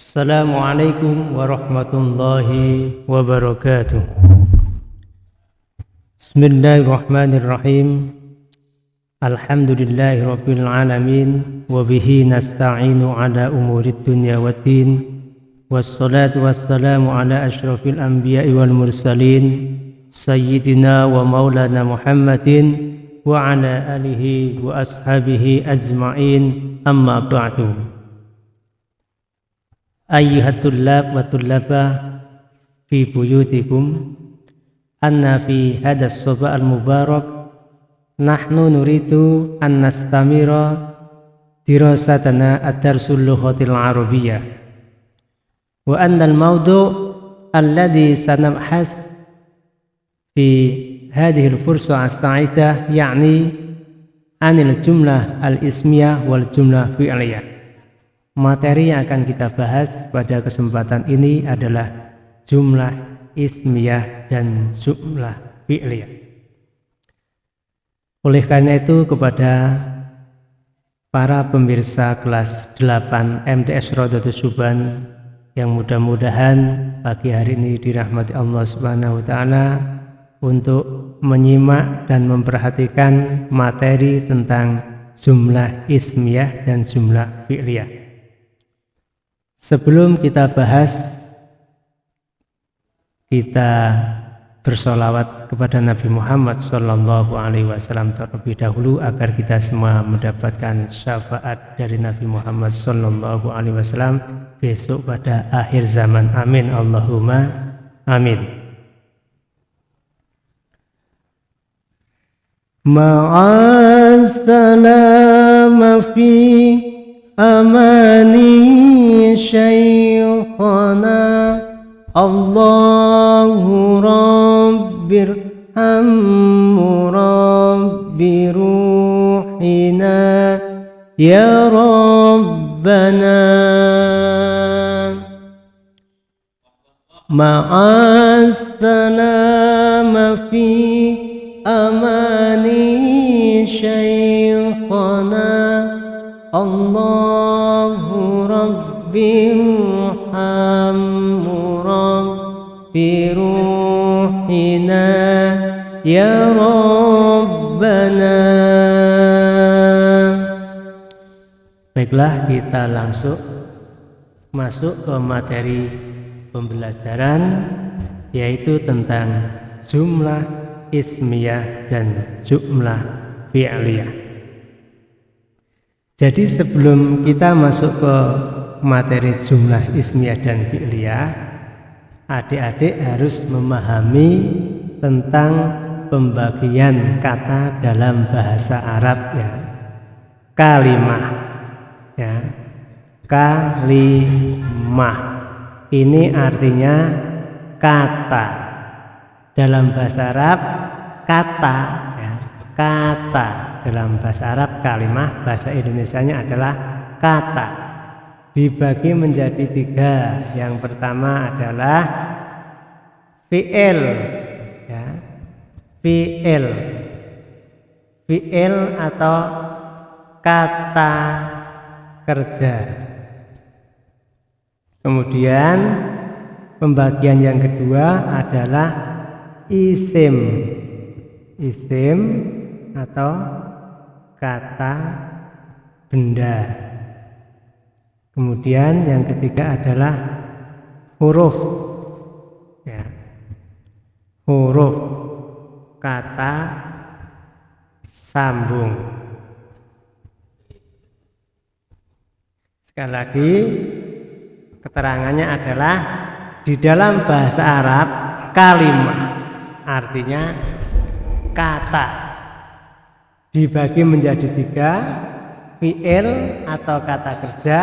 Assalamualaikum warahmatullahi wabarakatuh. Bismillahirrahmanirrahim. Alhamdulillahi rabbil alamin. Wabihi nasta'inu ala umurid dunya waddin. Wassalatu wassalamu ala ashrafil anbiya'i wal mursalin, Sayyidina wa maulana Muhammadin wa ala alihi wa ashabihi ajma'in, amma ba'du. Ayyuhat tullab wa tullabah fi buyutikum, anna fi hadas sabah al-mubarak nahnu nuridu an nastamira dirasatana ad-darsul lughatil arabiyyah, wa anna al-mawdu' alladhi sanabhas fi hadhihi al-fursa as-sa'idah ya'ni anil jumlah al-ismiyah wal jumlah fi'liyah. Materi yang akan kita bahas pada kesempatan ini adalah jumlah ismiyah dan jumlah fi'liyah. Oleh karena itu, kepada para pemirsa kelas 8 MTS Rodotus Suban yang mudah-mudahan pagi hari ini dirahmati Allah Subhanahu wa taala untuk menyimak dan memperhatikan materi tentang jumlah ismiyah dan jumlah fi'liyah. Sebelum kita bahas, kita bersolawat kepada Nabi Muhammad SAW terlebih dahulu agar kita semua mendapatkan syafaat dari Nabi Muhammad SAW besok pada akhir zaman. Amin Allahumma amin. Ma'assalama fi amani Shaykhana Allahu Rabbir Hammu Rabbi Ruhina Ya Rabbana Ma'assalama fi amani Shaykhana Allahu Rabbiruhammu Rabbi Ruhina Ya Rabbana. Baiklah, kita langsung masuk ke materi pembelajaran, yaitu tentang jumlah ismiyah dan jumlah fi'liyah. Jadi sebelum kita masuk ke materi jumlah ismiyah dan fi'liyah, adik-adik harus memahami tentang pembagian kata dalam bahasa Arab, ya. Kalimah, ya. Kalimah ini artinya kata. Dalam bahasa Arab kata, ya. Kata dalam bahasa Arab kalimah, bahasa Indonesianya adalah kata. Dibagi menjadi 3. Yang pertama adalah fi'il, ya. Fi'il, fi'il atau kata kerja. Kemudian pembagian yang kedua adalah isim, isim atau kata benda. Kemudian yang ketiga adalah huruf, ya. Huruf, kata sambung. Sekali lagi, keterangannya adalah di dalam bahasa Arab kalimah artinya kata, dibagi menjadi 3, fi'il atau kata kerja,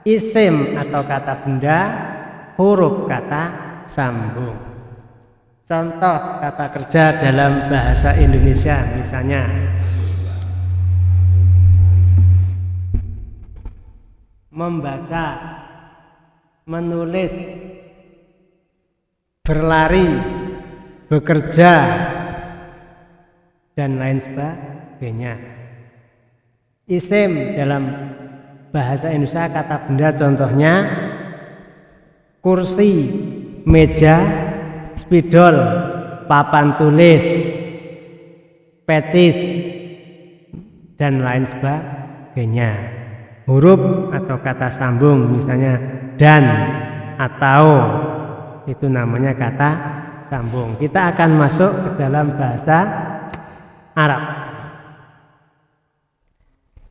isim atau kata benda, huruf kata sambung. Contoh kata kerja dalam bahasa Indonesia misalnya membaca, menulis, berlari, bekerja, dan lain sebagainya. Isim dalam bahasa Indonesia kata benda contohnya kursi, meja, spidol, papan tulis, pecis, dan lain sebagainya. Huruf atau kata sambung misalnya dan atau, itu namanya kata sambung. Kita akan masuk ke dalam bahasa Arab.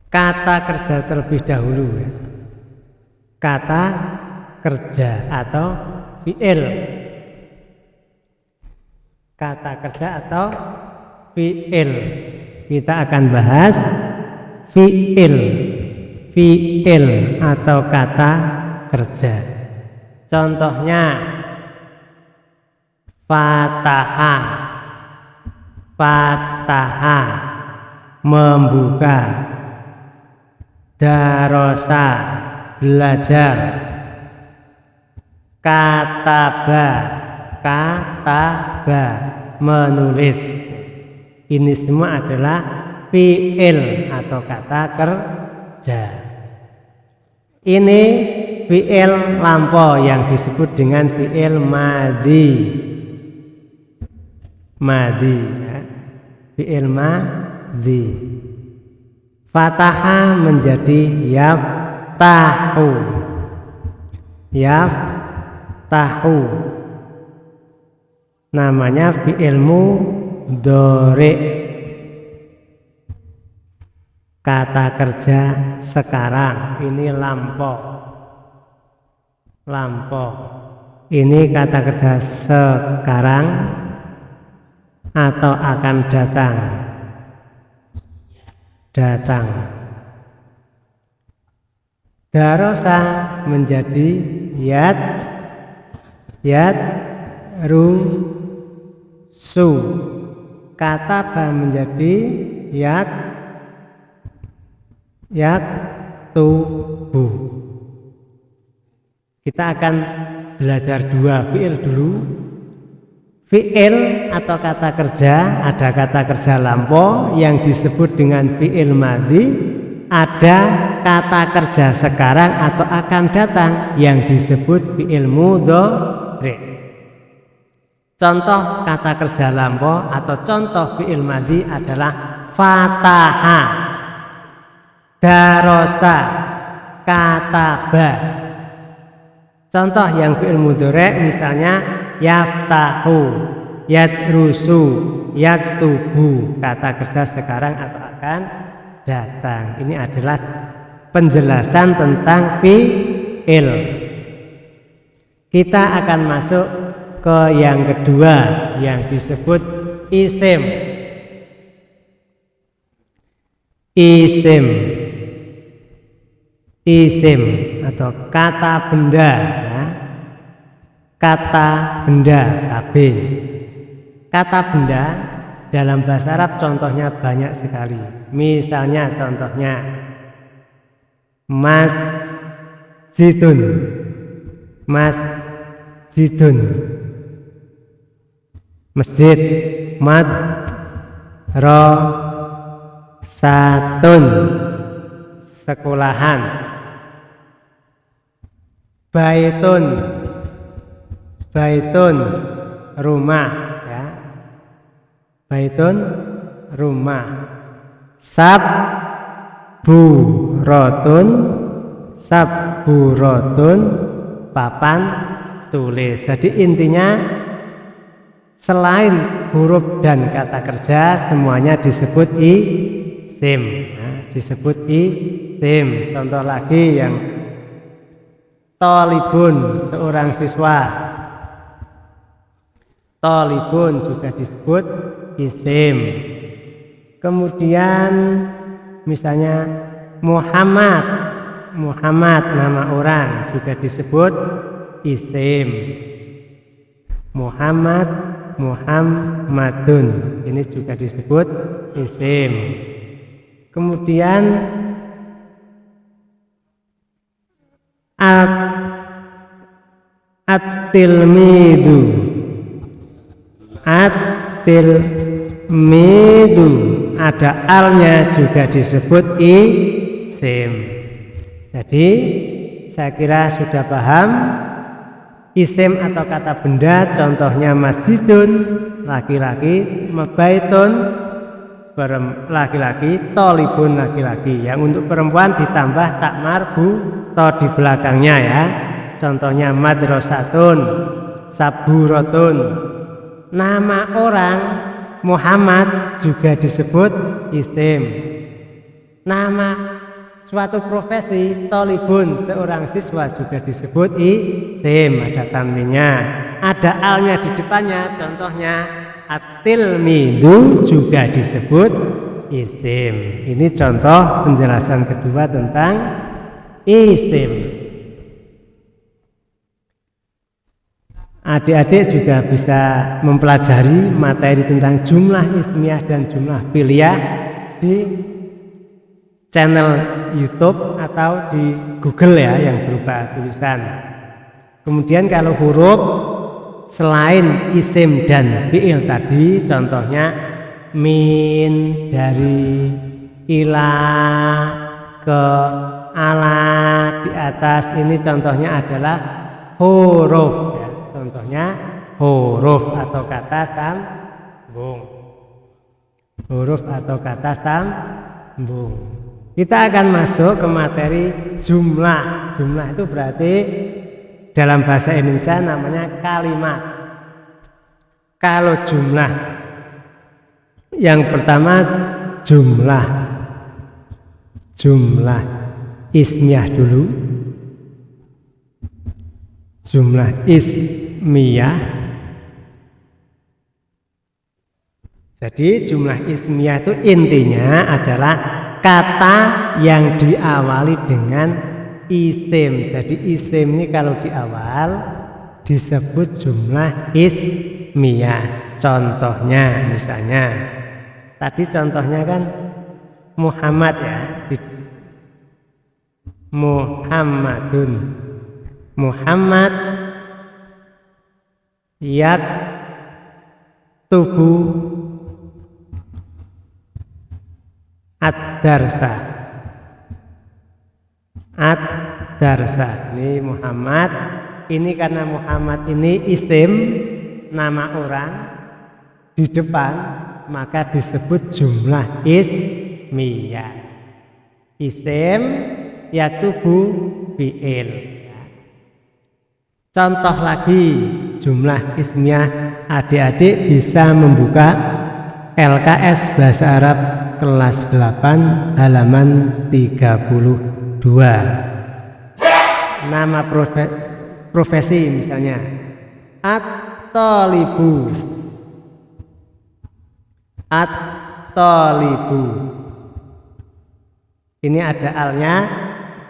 Kata kerja terlebih dahulu ya. Kata kerja atau fi'il. Kata kerja atau fi'il. Kita akan bahas fi'il. Fi'il atau kata kerja. Contohnya fataha. Fataha membuka. Darosa belajar. Kataba. Kataba menulis. Ini semua adalah fi'il atau kata kerja. Ini fi'il lampau yang disebut dengan fi'il madhi. Madhi ya. Fi'il madhi. Fataha menjadi yaftahu. Yaftahu namanya fi'il mudhari. Kata kerja sekarang, ini lampau. Lampau. Ini kata kerja sekarang atau akan datang. Datang. Darosa menjadi rusu. Kataba menjadi yaktubu. Kita akan belajar dua fi'il dulu. Fi'il atau kata kerja, ada kata kerja lampau yang disebut dengan fi'il madhi, ada kata kerja sekarang atau akan datang yang disebut fi'il mudhari. Contoh kata kerja lampau atau contoh fi'il madhi adalah fataha, darosa, kataba. Contoh yang fi'il mudhari misalnya yaftahu, yadrusu, yaktubu, kata kerja sekarang atau akan datang. Ini adalah penjelasan tentang fi'il. Kita akan masuk ke yang kedua yang disebut isim. Isim. Isim atau kata benda ya. Kata benda KB. Kata benda dalam bahasa Arab contohnya banyak sekali. Misalnya contohnya masjidun. Masjidun. Masjid. Madrasatun. Sekolahan. Baitun. Baitun rumah ya. Baitun rumah. Sabburatun papan tulis. Jadi intinya selain huruf dan kata kerja semuanya disebut isim ya. Disebut isim. Contoh lagi yang thalibun, seorang siswa. Thalibun juga disebut isim. Kemudian misalnya Muhammad. Muhammad nama orang juga disebut isim. Muhammadun ini juga disebut isim. Kemudian at-tilmidu. At-tilmidu ada alnya juga disebut isim. Jadi saya kira sudah paham Isim atau kata benda, contohnya masjidun, laki-laki, baitun, laki-laki, tolibun, laki-laki. Yang untuk perempuan ditambah tak marbu to di belakangnya ya. Contohnya madrasatun, saburatun. Nama orang Muhammad juga disebut isim. Nama suatu profesi, tolibun, seorang siswa juga disebut isim, ada tanwinnya, ada alnya di depannya. Contohnya at-tilmidu juga disebut isim. Ini contoh penjelasan kedua tentang isim. Adik-adik juga bisa mempelajari materi tentang jumlah ismiyah dan jumlah fi'liyah di channel YouTube atau di Google ya, yang berupa tulisan. Kemudian kalau huruf selain isim dan fi'il tadi, contohnya min, dari, ila, ke, ala, di atas, ini contohnya adalah huruf ya. Contohnya huruf atau kata sambung. Huruf atau kata sambung. Kita akan masuk ke materi jumlah. Jumlah itu berarti dalam bahasa Indonesia namanya kalimat. Kalau jumlah, yang pertama jumlah ismiyah dulu. Jumlah ismiyah. Jadi jumlah ismiyah itu intinya adalah kata yang diawali dengan isim. Jadi isim ini kalau di awal disebut jumlah ismiyah. Contohnya misalnya tadi contohnya kan Muhammad ya, Muhammadun, Muhammad yaktubu ad-darsa. Ad-darsa. Ini Muhammad. Ini karena Muhammad ini isim, nama orang di depan, maka disebut jumlah ismiyah. Isim yaktubu fi'il. Contoh lagi jumlah ismiyah, adik-adik bisa membuka LKS Bahasa Arab kelas 8 halaman 32. Nama profesi misalnya at-talibu. At-talibu. Ini ada alnya,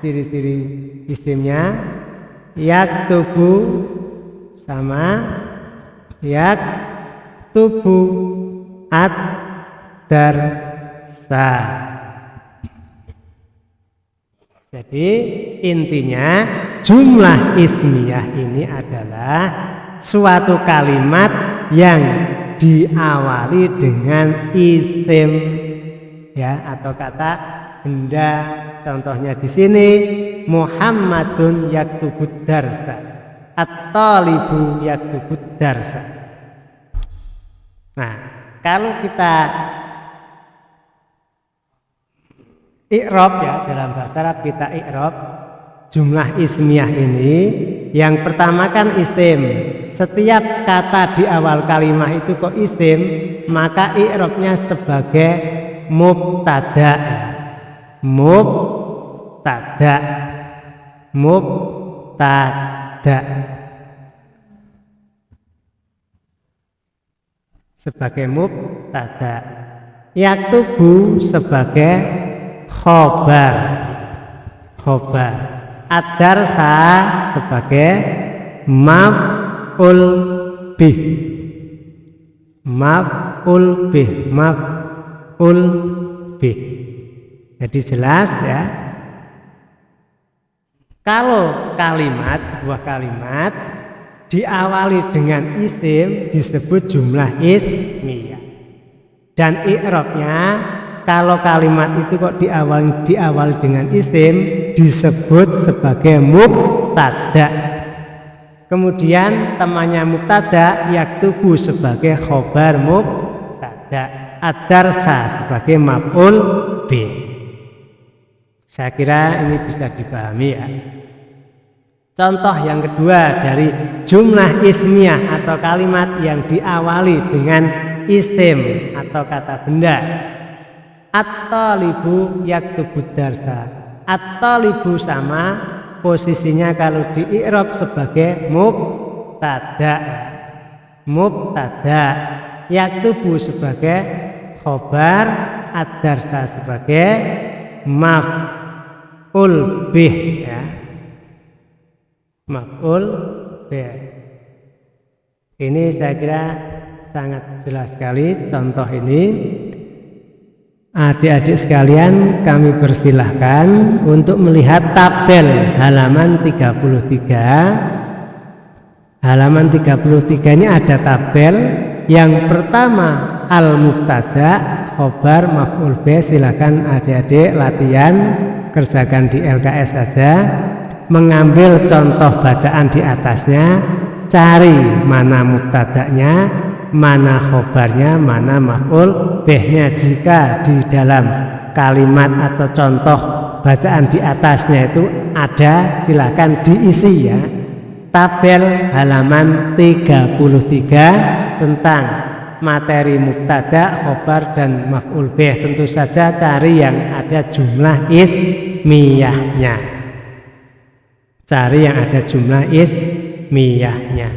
ciri-ciri isimnya. Yaktubu sama yaktubu ad-darsa. Jadi intinya jumlah ismiyah ini adalah suatu kalimat yang diawali dengan isim ya, atau kata benda. Contohnya di sini Muhammadun yaktubud darsa, at-talibu yaktubud darsa. Nah, kalau kita i'rab ya, dalam bahasa Arab kita i'rab jumlah ismiyah ini, yang pertama kan isim. Setiap kata di awal kalimat itu kok isim, maka i'rabnya sebagai mubtada. Mubtada sebagai mubtada, yaktubu sebagai khobar, ad-darsa sebagai maf'ul bih, Jadi jelas ya, kalau kalimat, sebuah kalimat diawali dengan isim disebut jumlah ismiyah. Dan i'rabnya kalau kalimat itu kok diawali dengan isim disebut sebagai mubtada. Kemudian temannya mubtada yaktubu sebagai khobar mubtada, ad-darsa sebagai maf'ul bih. Saya kira ini bisa dipahami ya. Contoh yang kedua dari jumlah ismiyah atau kalimat yang diawali dengan isim atau kata benda. At-talibu yaktubu darsa. At-talibu sama posisinya kalau di i'rab sebagai mubtada. Mubtada, yaktubu sebagai khobar, ad-darsa sebagai maf'ul bih ya. Maf'ul bih. Ini saya kira sangat jelas sekali contoh ini. Adik-adik sekalian, kami persilahkan untuk melihat tabel halaman 33. Halaman 33 ini ada tabel. Yang pertama al-mubtada, khobar, maf'ul bih. Silakan adik-adik latihan, kerjakan di LKS saja. Mengambil contoh bacaan di atasnya, cari mana mubtadanya, mana khobarnya, mana maf'ul bihnya. Jika di dalam kalimat atau contoh bacaan di atasnya itu ada, silakan diisi ya. Tabel halaman 33 tentang materi mubtada, khobar dan maf'ul bih. Tentu saja cari yang ada jumlah ismiyahnya. Cari yang ada jumlah ismiyahnya.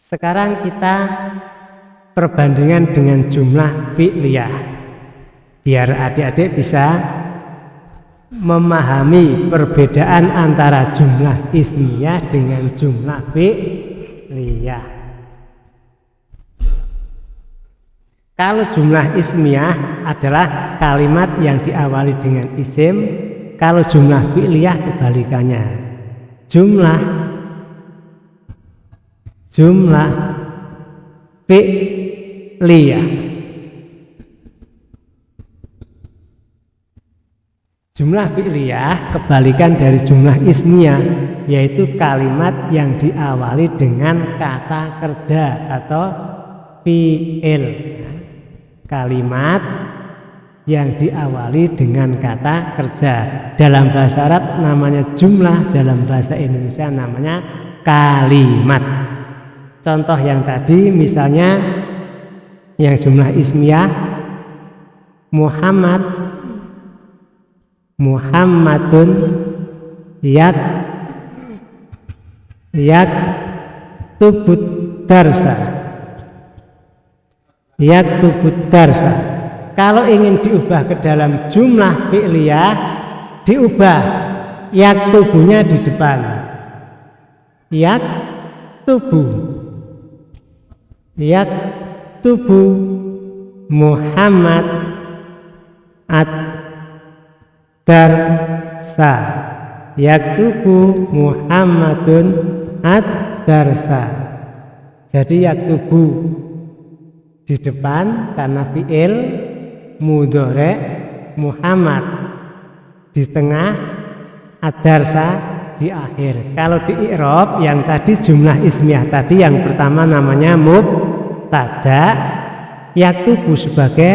Sekarang kita perbandingan dengan jumlah fi'liyah, biar adik-adik bisa memahami perbedaan antara jumlah ismiyah dengan jumlah fi'liyah. Kalau jumlah ismiyah adalah kalimat yang diawali dengan isim, kalau jumlah fi'liyah kebalikannya. Jumlah fi'liyah. Jumlah fi'liyah kebalikan dari jumlah ismiyah, yaitu kalimat yang diawali dengan kata kerja atau fi'il. Kalimat yang diawali dengan kata kerja. Dalam bahasa Arab namanya jumlah, dalam bahasa Indonesia namanya kalimat. Contoh yang tadi misalnya yang jumlah ismiyah Muhammadun yaktubud darsa. Kalau ingin diubah ke dalam jumlah fi'liyah, diubah yaktubunya di depan. Yaktubu Muhammad ad-darsa. Yaktubu Muhammadun ad-darsa. Jadi yaktubu di depan karena fi'il, mudhari' Muhammad di tengah, ad-darsa di akhir. Kalau di i'rab yang tadi jumlah ismiyah tadi yang pertama namanya mubtada, yaktubu sebagai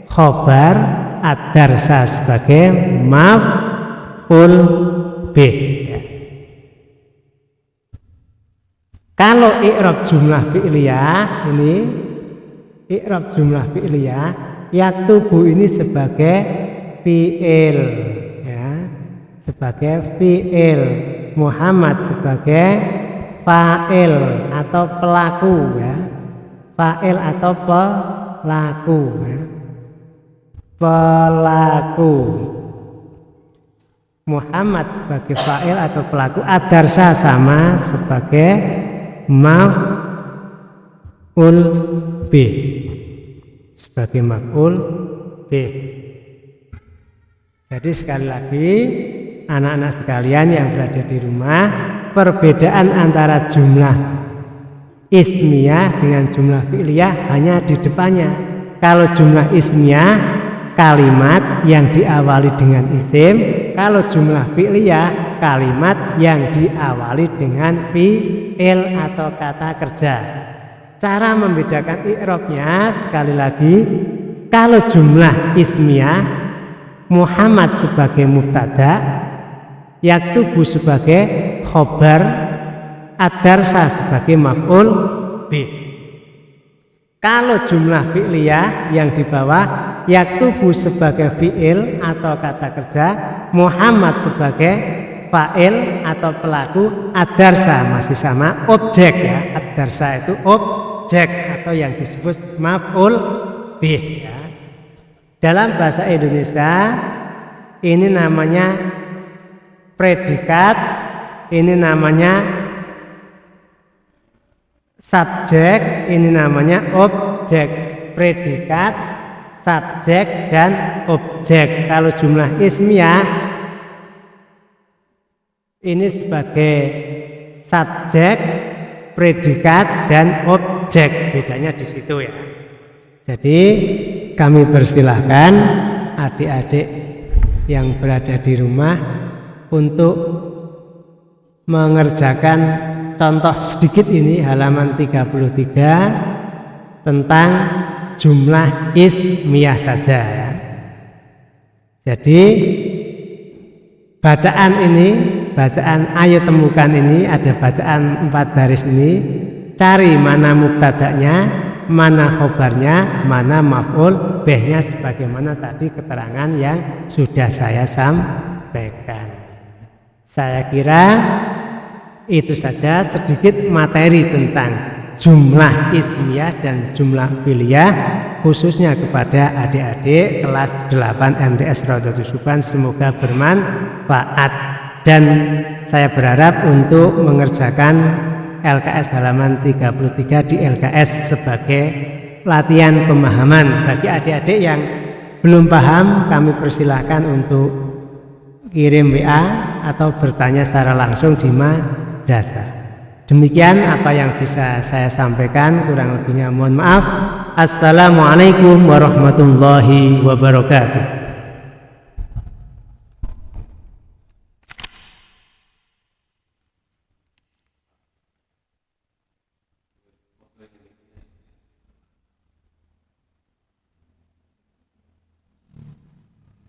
khobar, ad-darsa sebagai maf'ul bih. Kalau i'rab jumlah fi'liyah ini, i'rab jumlah fi'liyah, yaktubu ini sebagai fi'il ya, sebagai fi'il, Muhammad sebagai fa'il atau pelaku ya. Fa'il atau pelaku ya. Pelaku. Muhammad sebagai fa'il atau pelaku, ad-darsa sama sebagai maf'ul bih, sebagai maf'ul bih. Jadi sekali lagi anak-anak sekalian yang berada di rumah, perbedaan antara jumlah ismiyah dengan jumlah fi'liyah hanya di depannya. Kalau jumlah ismiyah kalimat yang diawali dengan isim, kalau jumlah fi'liyah kalimat yang diawali dengan fi'il atau kata kerja. Cara membedakan i'rabnya sekali lagi, kalau jumlah ismiyah Muhammad sebagai mubtada, yaktubu sebagai khobar, ad-darsa sebagai maf'ul bih. Kalau jumlah fi'liyah yang di bawah, yaktubu sebagai fi'il atau kata kerja, Muhammad sebagai fa'il atau pelaku, ad-darsa masih sama, objek ya. Ad-darsa itu objek atau yang disebut maf'ul bih ya. Dalam bahasa Indonesia ini namanya predikat, ini namanya subjek, ini namanya objek. Predikat, subjek, dan objek. Kalau jumlah ismiyah ini sebagai subjek, predikat, dan objek. Bedanya di situ ya. Jadi kami persilahkan adik-adik yang berada di rumah untuk mengerjakan contoh sedikit ini, halaman 33, tentang jumlah ismiyah saja ya. Jadi bacaan ini, bacaan ayo temukan ini, ada bacaan 4 baris ini, cari mana mubtada'nya, mana khobarnya, mana maf'ul bihnya, sebagaimana tadi keterangan yang sudah saya sampaikan. Saya kira itu saja sedikit materi tentang jumlah ismiyah dan jumlah fi'liyah, khususnya kepada adik-adik kelas 8 MTS Raudhatus Subhan. Semoga bermanfaat dan saya berharap untuk mengerjakan LKS halaman 33 di LKS sebagai latihan pemahaman. Bagi adik-adik yang belum paham, kami persilahkan untuk kirim WA atau bertanya secara langsung di madrasah. Demikian apa yang bisa saya sampaikan, kurang lebihnya mohon maaf. Assalamualaikum warahmatullahi wabarakatuh.